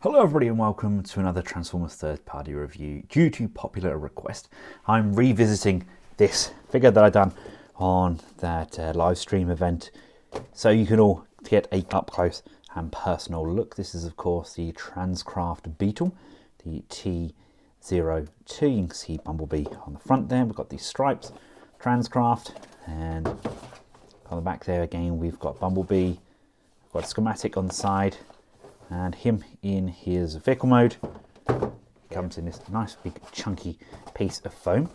Hello everybody and welcome to another Transformers third party review. Due to popular request, I'm revisiting this figure that I done on that live stream event, so you can all get a up close and personal look. This is of course the TRANSCRAFT BEETTLE, the TC-02. You can see Bumblebee on the front there. We've got these stripes, TRANSCRAFT, and on the back there again we've got Bumblebee. We've got a schematic on the side and him in his vehicle mode. He comes in this nice big chunky piece of foam.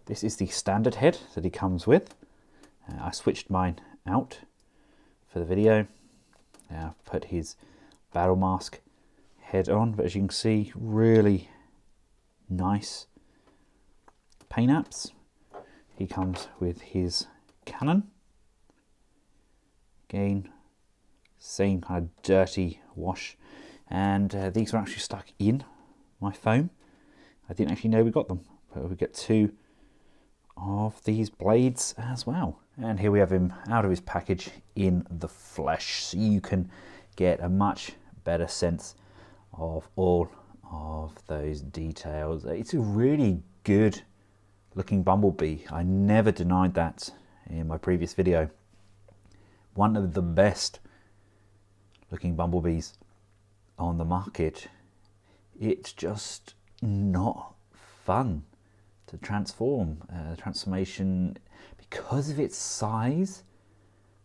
This is the standard head that he comes with. I switched mine out for the video. I've put his battle mask head on, but as you can see, really nice paint apps. He comes with his cannon. Again, same kind of dirty wash, and these are actually stuck in my foam. I didn't actually know we got them, but we get two of these blades as well. And here we have him out of his package in the flesh, so you can get a much better sense of all of those details. It's a really good looking Bumblebee. I never denied that in my previous video. One of the best looking Bumblebees on the market. It's just not fun to transform. Transformation, because of its size,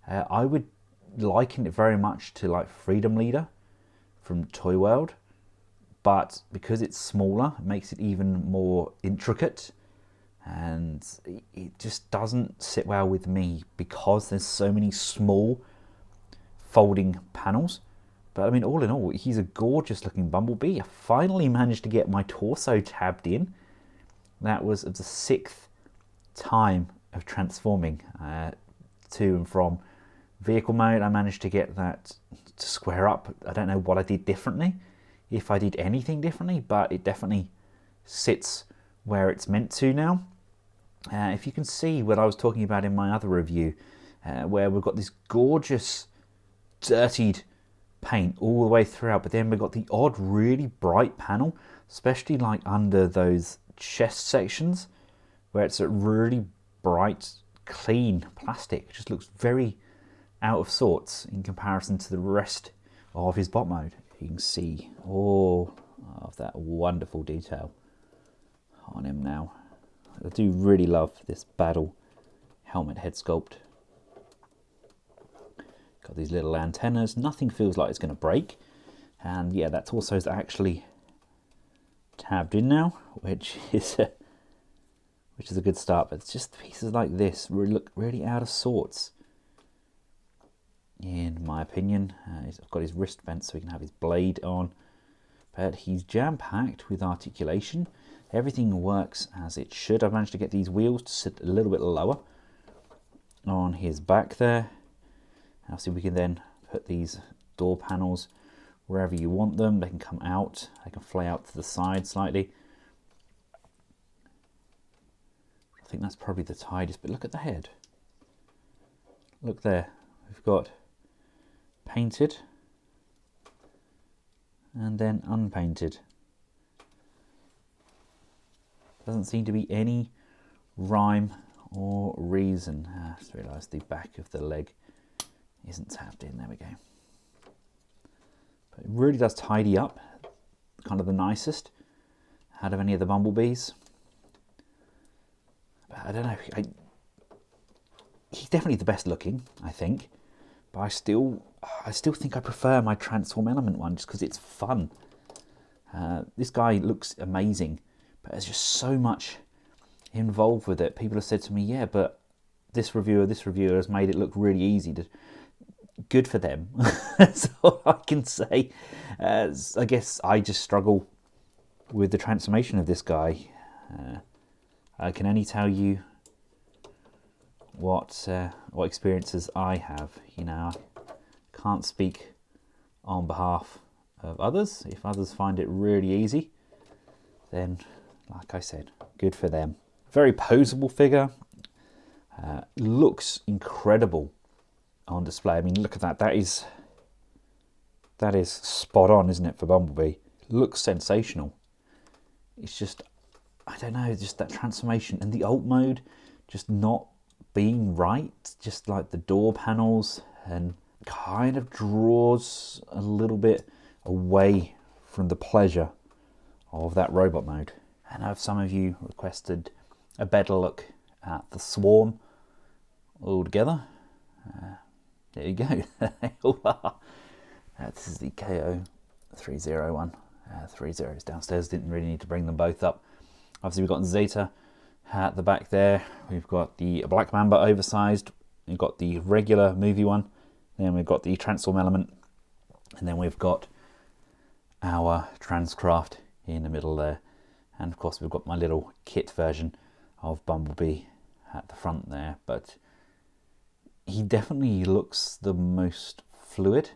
I would liken it very much to like Freedom Leader from Toy World, but because it's smaller, it makes it even more intricate, and it just doesn't sit well with me because there's so many small folding panels. But I mean, all in all, he's a gorgeous looking Bumblebee. I finally managed to get my torso tabbed in. That was the 6th time of transforming to and from vehicle mode. I managed to get that to square up. I don't know what I did differently, if I did anything differently, but it definitely sits where it's meant to now. If you can see what I was talking about in my other review, where we've got this gorgeous dirtied paint all the way throughout, but then we've got the odd really bright panel, especially like under those chest sections where it's a really bright clean plastic. It just looks very out of sorts in comparison to the rest of his bot mode. You can see all of that wonderful detail on him now. I do really love this battle helmet head sculpt. Got these little antennas. Nothing feels like it's going to break, and yeah, that's also actually tabbed in now, which is a good start. But it's just pieces like this really look really out of sorts, in my opinion. He's got his wrist bent so he can have his blade on, but he's jam-packed with articulation. Everything works as it should. I've managed to get these wheels to sit a little bit lower on his back there. Obviously we can then put these door panels wherever you want them. They can come out, they can fly out to the side slightly. I think that's probably the tightest, but look at the head. Look there, we've got painted and then unpainted. Doesn't seem to be any rhyme or reason. I just realised the back of the leg isn't tapped in. There we go. But it really does tidy up, kind of the nicest out of any of the Bumblebees. But I don't know, he's definitely the best looking, I think, but I still think I prefer my Transform Element one just because it's fun. This guy looks amazing, but there's just so much involved with it. People have said to me, yeah, but this reviewer has made it look really easy to. Good for them. That's all I can say. I guess I just struggle with the transformation of this guy. I can only tell you what experiences I have. You know, I can't speak on behalf of others. If others find it really easy, then, like I said, good for them. Very poseable figure. Looks incredible on display. I mean, look at that. That is That is spot on, isn't it, for Bumblebee? Looks sensational. It's just, I don't know, just that transformation and the alt mode just not being right, just like the door panels, and kind of draws a little bit away from the pleasure of that robot mode. I know some of you requested a better look at the swarm all together. There you go. This is the KO301. 30 is downstairs, didn't really need to bring them both up. Obviously we've got Zeta at the back there. We've got the Black Mamba oversized. We've got the regular movie one. Then we've got the Transform element. And then we've got our TRANSCRAFT in the middle there. And of course we've got my little kit version of Bumblebee at the front there. But he definitely looks the most fluid,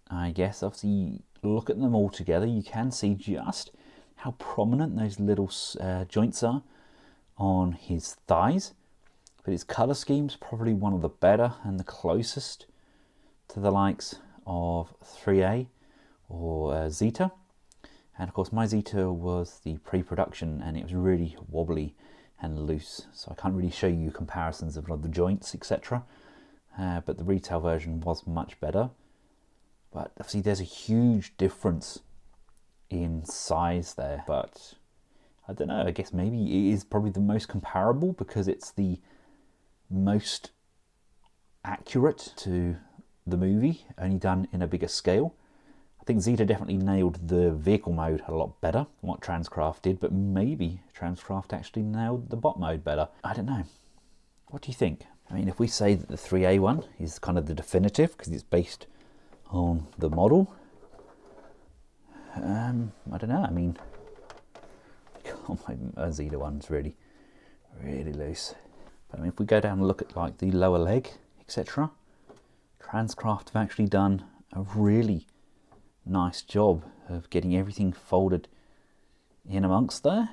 I guess. Obviously, look at them all together, you can see just how prominent those little joints are on his thighs. But his colour scheme's probably one of the better and the closest to the likes of 3A or Zeta. And of course my Zeta was the pre-production and it was really wobbly and loose, so I can't really show you comparisons of the joints, etc. But the retail version was much better. But obviously there's a huge difference in size there, but I don't know, I guess maybe it is probably the most comparable because it's the most accurate to the movie, only done in a bigger scale. I think Zeta definitely nailed the vehicle mode a lot better than what TRANSCRAFT did, but maybe TRANSCRAFT actually nailed the bot mode better. I don't know. What do you think? I mean, if we say that the 3A one is kind of the definitive because it's based on the model, I don't know. I mean, my Zeta one's really loose. But I mean, if we go down and look at like the lower leg, etc., TRANSCRAFT have actually done a really nice job of getting everything folded in amongst there.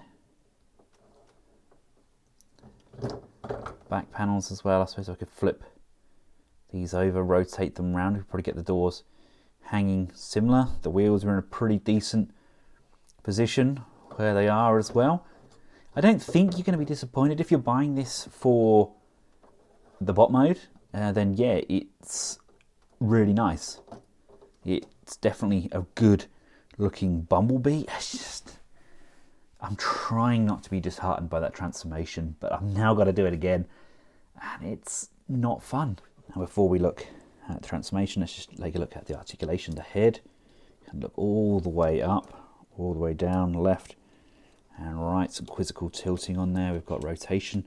Back panels as well. I suppose I could flip these over, rotate them around. We'd probably get the doors hanging similar. The wheels are in a pretty decent position where they are as well. I don't think you're going to be disappointed if you're buying this for the bot mode. Then yeah, it's really nice. It's definitely a good looking Bumblebee. It's just, I'm trying not to be disheartened by that transformation, but I've now got to do it again and it's not fun. Now before we look at the transformation, let's just take a look at the articulation. The head can look all the way up, all the way down, left and right. Some quizzical tilting on there. We've got rotation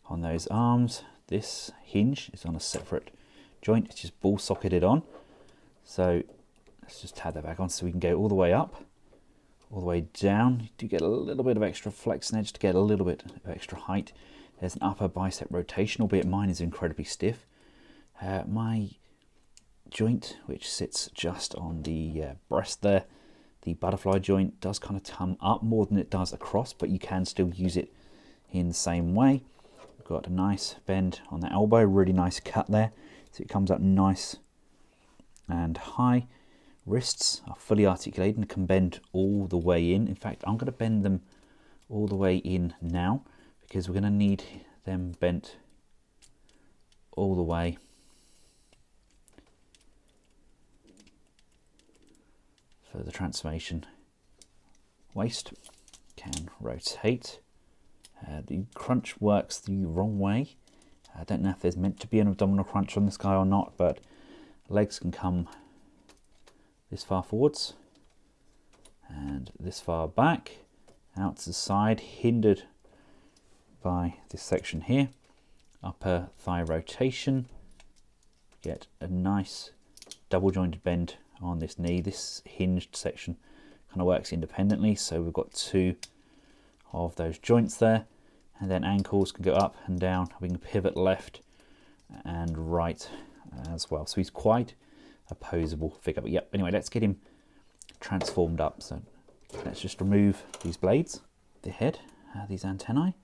on those arms. This hinge is on a separate joint. It's just ball socketed on. So let's just tab that back on so we can go all the way up, all the way down. You do get a little bit of extra flex and edge to get a little bit of extra height. There's an upper bicep rotation, albeit mine is incredibly stiff. My joint, which sits just on the breast there, the butterfly joint, does kind of come up more than it does across, but you can still use it in the same way. We've got a nice bend on the elbow, really nice cut there, so it comes up nice and high. Wrists are fully articulated and can bend all the way in. In fact, I'm going to bend them all the way in now because we're going to need them bent all the way for the transformation. Waist can rotate. The crunch works the wrong way. I don't know if there's meant to be an abdominal crunch on this guy or not, but legs can come this far forwards and this far back, out to the side, hindered by this section here. Upper thigh rotation, get a nice double jointed bend on this knee. This hinged section kind of works independently, so we've got two of those joints there, and then ankles can go up and down. We can pivot left and right as well, so he's quite a posable figure. But yep, anyway, let's get him transformed up. So let's just remove these blades. The head, these antennae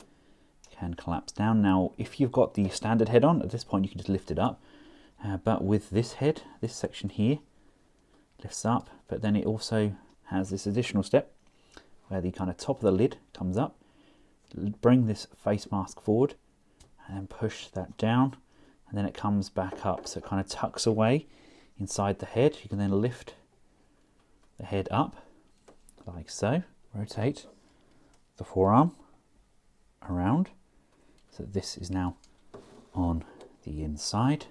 can collapse down. Now if you've got the standard head on, at this point you can just lift it up, but with this head, this section here, lifts up, but then it also has this additional step where the kind of top of the lid comes up. Bring this face mask forward and then push that down, and then it comes back up, so it kind of tucks away inside the head. You can then lift the head up like so. Rotate the forearm around, so this is now on the inside.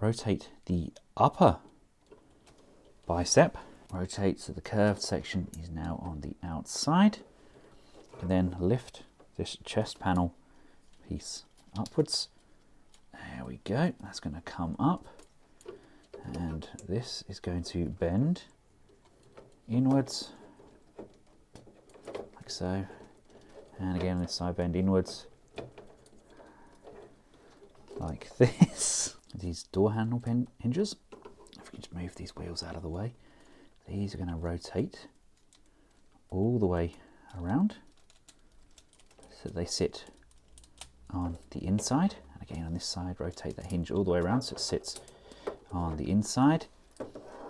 Rotate the upper bicep. Rotate so the curved section is now on the outside. And then lift this chest panel piece upwards. There we go. That's going to come up. And this is going to bend inwards, like so. And again, this side bend inwards, like this. These door handle hinges, if we can just move these wheels out of the way, these are going to rotate all the way around so they sit on the inside. And again, on this side, rotate that hinge all the way around so it sits on the inside.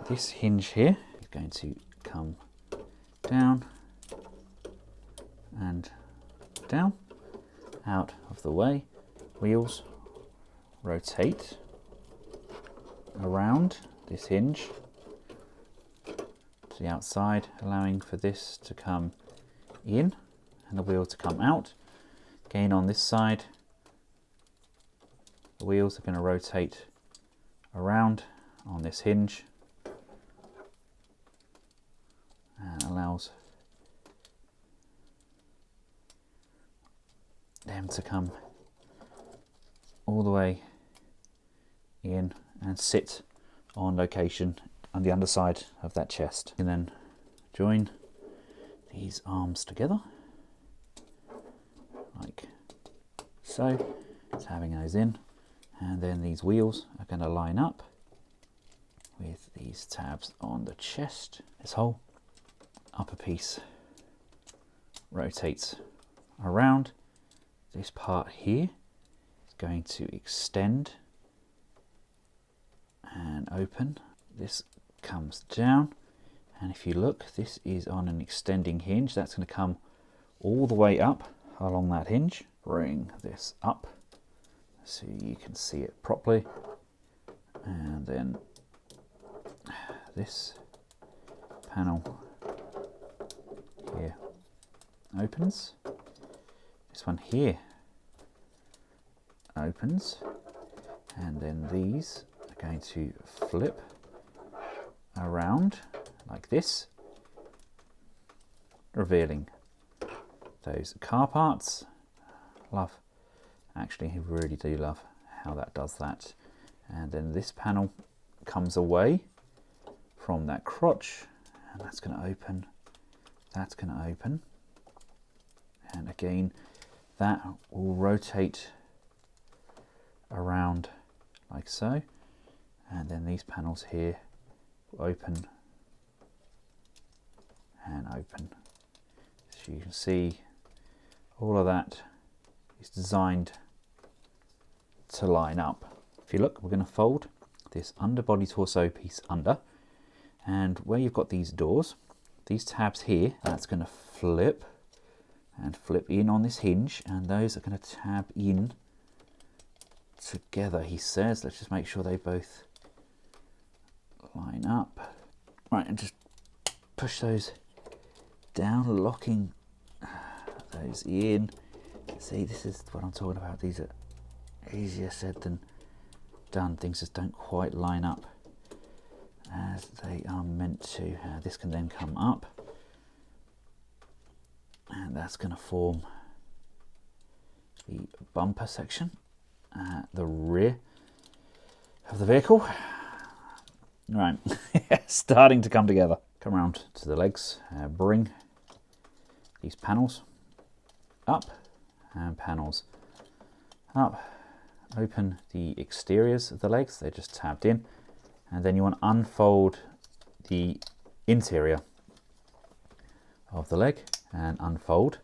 This hinge here is going to come down and down, out of the way. Wheels rotate around this hinge to the outside, allowing for this to come in and the wheel to come out. Again, on this side, the wheels are going to rotate around on this hinge and allows them to come all the way in and sit on location on the underside of that chest. And then join these arms together like so. It's having those in, and then these wheels are going to line up with these tabs on the chest. This whole upper piece rotates around. This part here is going to extend and open. This comes down, and if you look, this is on an extending hinge. That's going to come all the way up along that hinge. Bring this up so you can see it properly, and then this panel here opens. This one here opens, and then these are going to flip around like this, revealing those car parts. Love, actually, I really do love how that does that. And then this panel comes away from that crotch, and that's going to open, that's going to open, and again that will rotate around like so, and then these panels here will open and open. So you can see all of that is designed to line up. If you look, we're going to fold this underbody torso piece under, and where you've got these doors, these tabs here, that's going to flip and flip in on this hinge, and those are going to tab in together, he says. Let's just make sure they both line up. Right, and just push those down, locking those in. See, this is what I'm talking about. These are easier said than done. Things just don't quite line up as they are meant to. This can then come up, and that's going to form the bumper section at the rear of the vehicle. Right, starting to come together. Come around to the legs, bring these panels up and panels up. Open the exteriors of the legs, they're just tabbed in, and then you want to unfold the interior of the leg and unfold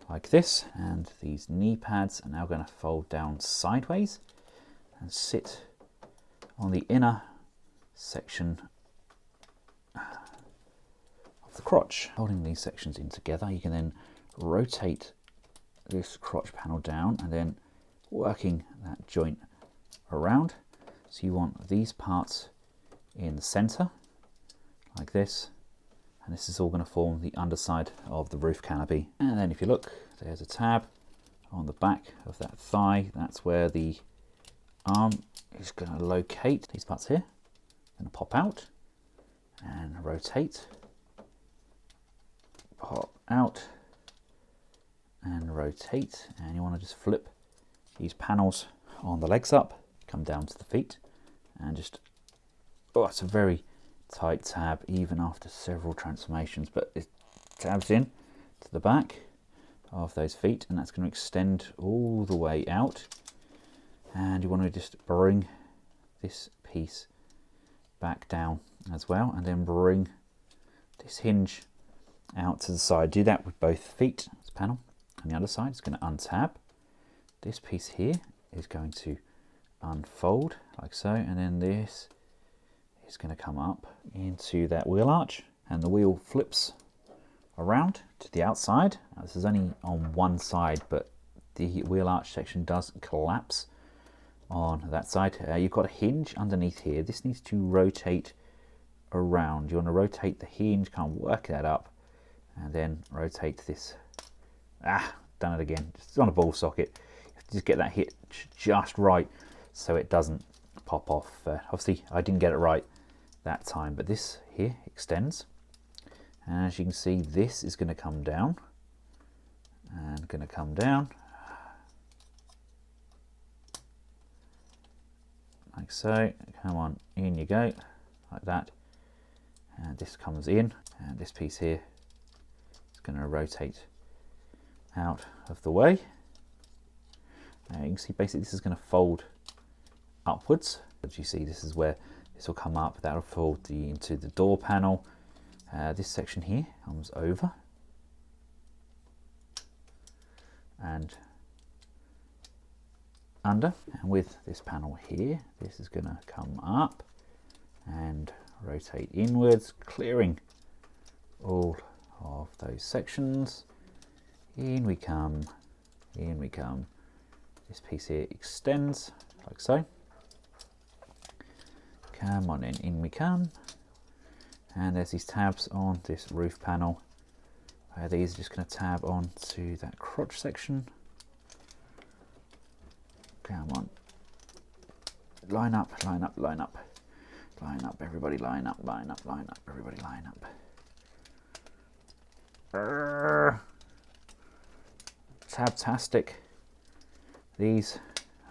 like this, and these knee pads are now going to fold down sideways and sit on the inner section of the crotch. Holding these sections in together, you can then rotate this crotch panel down and then working that joint around. So you want these parts in the center like this, and this is all going to form the underside of the roof canopy. And then if you look, there's a tab on the back of that thigh. That's where the arm is going to locate. These parts here going to pop out and rotate, pop out and rotate, and you want to just flip these panels on the legs up, come down to the feet, and just, oh, it's a very tight tab even after several transformations, but it tabs in to the back of those feet, and that's going to extend all the way out. And you want to just bring this piece back down as well, and then bring this hinge out to the side. Do that with both feet. This panel on the other side is going to untab. This piece here is going to unfold like so, and then this is going to come up into that wheel arch, and the wheel flips around to the outside. Now, this is only on one side, but the wheel arch section does collapse on that side. You've got a hinge underneath here. This needs to rotate around. You want to rotate the hinge, kind of work that up, and then rotate this. Done it again. Just on a ball socket. You have to just get that hit just right so it doesn't pop off. Obviously, I didn't get it right that time, but this here extends. And as you can see, this is going to come down and going to come down like so. Come on, in you go, like that. And this comes in, and this piece here is going to rotate out of the way. Now you can see basically this is going to fold upwards. As you see, this is where this will come up. That will fold into the door panel. This section here comes over and under, and with this panel here, this is going to come up and rotate inwards, clearing all of those sections. In we come, in we come. This piece here extends like so. Come on in we come. And there's these tabs on this roof panel. These are just going to tab on to that crotch section. Come on. Line up, line up, line up. Line up, everybody line up, line up, line up, everybody line up. Tabtastic. These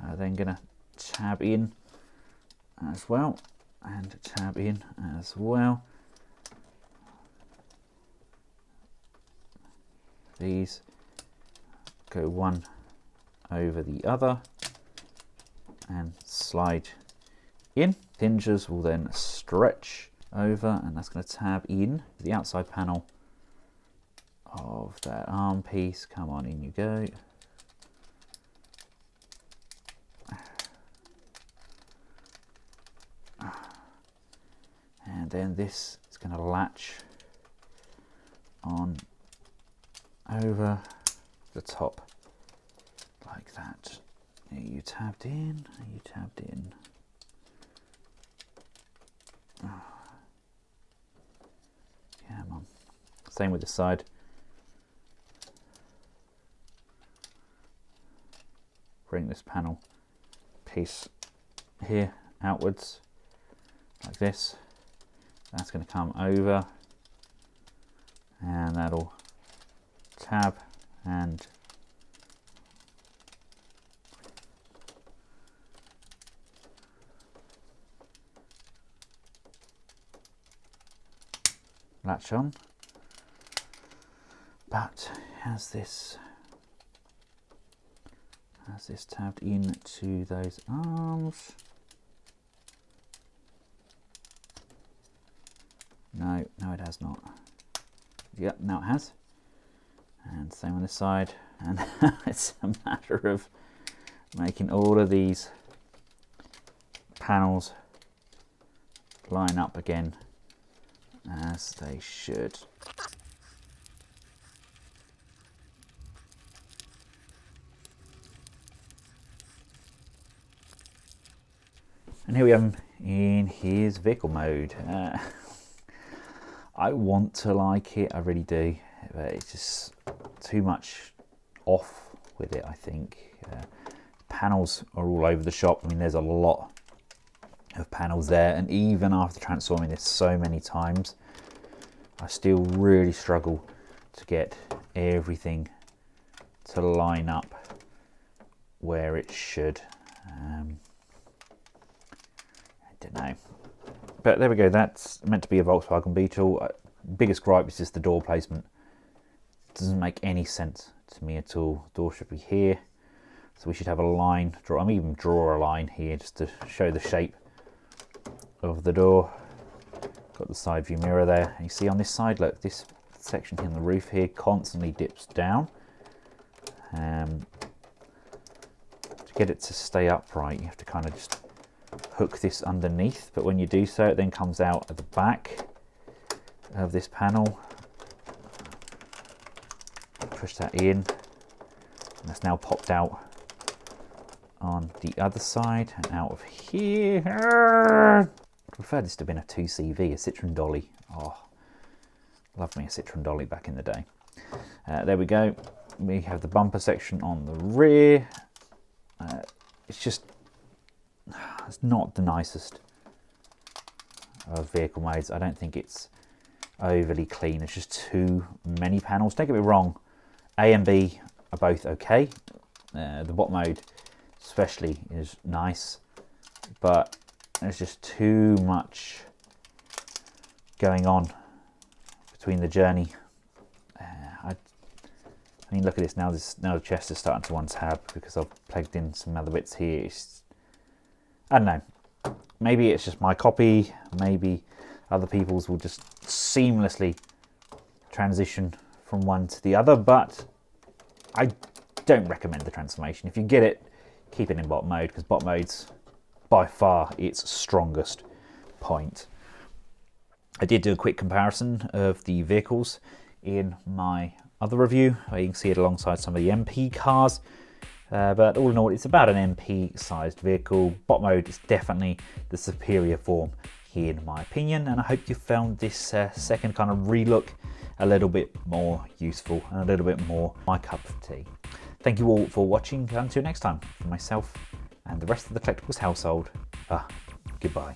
are then going to tab in as well, and tab in as well. These go one over the other and slide in. Hinges will then stretch over, and that's going to tab in the outside panel of that arm piece. Come on, in you go. And then this is going to latch on over the top like that. Are you tabbed in? Are you tabbed in? Come on. Same with the side. Bring this panel piece here outwards like this. That's going to come over, and that'll tab and latch on. But has this tabbed into those arms? No, it has not. Yep, now it has. And same on this side. And it's a matter of making all of these panels line up again as they should. And here we have him in his vehicle mode. I want to like it, I really do, but it's just too much off with it, I think. Panels are all over the shop. I mean, there's a lot of panels there, and even after transforming this so many times, I still really struggle to get everything to line up where it should. I don't know, but there we go. That's meant to be a Volkswagen Beetle. Biggest gripe is just the door placement. It doesn't make any sense to me at all. Door should be here, so we should have a line. I'm even draw a line here just to show the shape of the door. Got the side view mirror there. And you see on this side, look, this section here on the roof here constantly dips down. To get it to stay upright, you have to kind of just hook this underneath, but when you do so, it then comes out at the back of this panel. Push that in, and that's now popped out on the other side and out of here. I prefer this to have been a 2CV, a Citroen Dolly. Oh, love me a Citroen Dolly back in the day. There we go. We have the bumper section on the rear. It's not the nicest of vehicle modes. I don't think it's overly clean. It's just too many panels. Don't get me wrong, A and B are both okay. The bot mode especially is nice, but there's just too much going on between the journey. I mean, look at this now. Now the chest is starting to untab because I've plugged in some other bits here. I don't know. Maybe it's just my copy. Maybe other people's will just seamlessly transition from one to the other. But I don't recommend the transformation. If you get it, keep it in bot mode, because bot mode's by far its strongest point. I did do a quick comparison of the vehicles in my other review, where you can see it alongside some of the MP cars. But all in all, it's about an MP sized vehicle. Bot mode is definitely the superior form here in my opinion, and I hope you found this second kind of relook a little bit more useful and a little bit more my cup of tea. Thank you all for watching. Until next time, from myself and the rest of the Collectables household, goodbye.